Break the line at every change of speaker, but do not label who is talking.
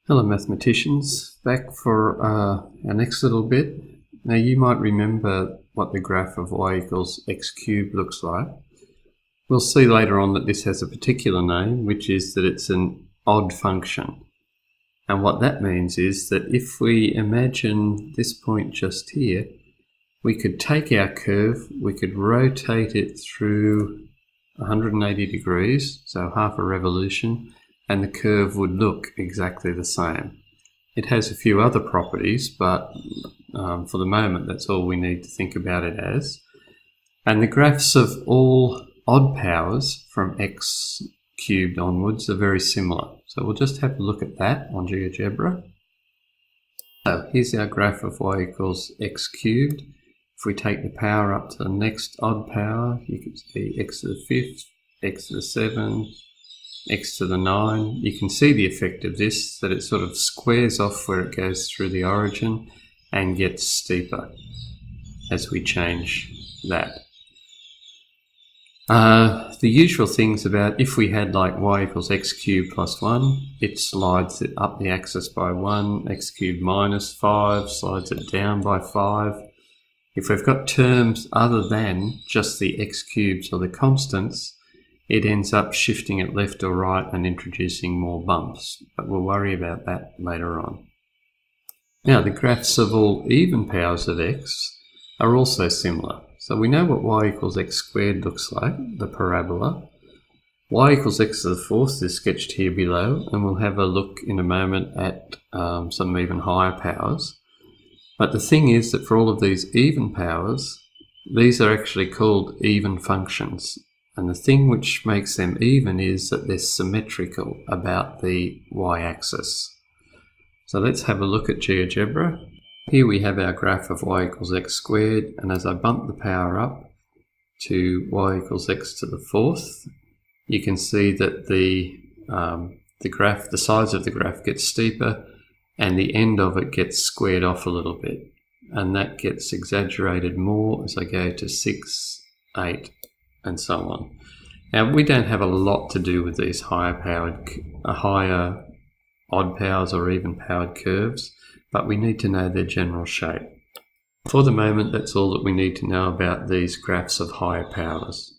Hello mathematicians, back for our next little bit. Now you might remember what the graph of y equals x cubed looks like. We'll see later on that this has a particular name, which is that it's an odd function. And what that means is that if we imagine this point just here, we could take our curve, we could rotate it through 180 degrees, so half a revolution, and the curve would look exactly the same. It has a few other properties, but for the moment that's all we need to think about it as. And the graphs of all odd powers from x cubed onwards are very similar. So we'll just have a look at that on GeoGebra. So here's our graph of y equals x cubed. If we take the power up to the next odd power, you can see x to the 5th, x to the 7th, x to the 9. You can see the effect of this, that it sort of squares off where it goes through the origin and gets steeper as we change that. The usual things about if we had like y equals x cubed plus 1, it slides it up the axis by 1, x cubed minus 5 slides it down by 5. If we've got terms other than just the x cubes or the constants, it ends up shifting it left or right and introducing more bumps, but we'll worry about that later on. Now the graphs of all even powers of x are also similar. So we know what y equals x squared looks like, the parabola. Y equals x to the 4th is sketched here below, and we'll have a look in a moment at some even higher powers. But the thing is that for all of these even powers, these are actually called even functions. And the thing which makes them even is that they're symmetrical about the y-axis. So let's have a look at GeoGebra. Here we have our graph of y equals x squared, and as I bump the power up to y equals x to the 4th, you can see that the size of the graph gets steeper and the end of it gets squared off a little bit. And that gets exaggerated more as I go to 6, 8, and so on. Now we don't have a lot to do with these higher odd powers or even powered curves, but we need to know their general shape. For the moment, that's all that we need to know about these graphs of higher powers.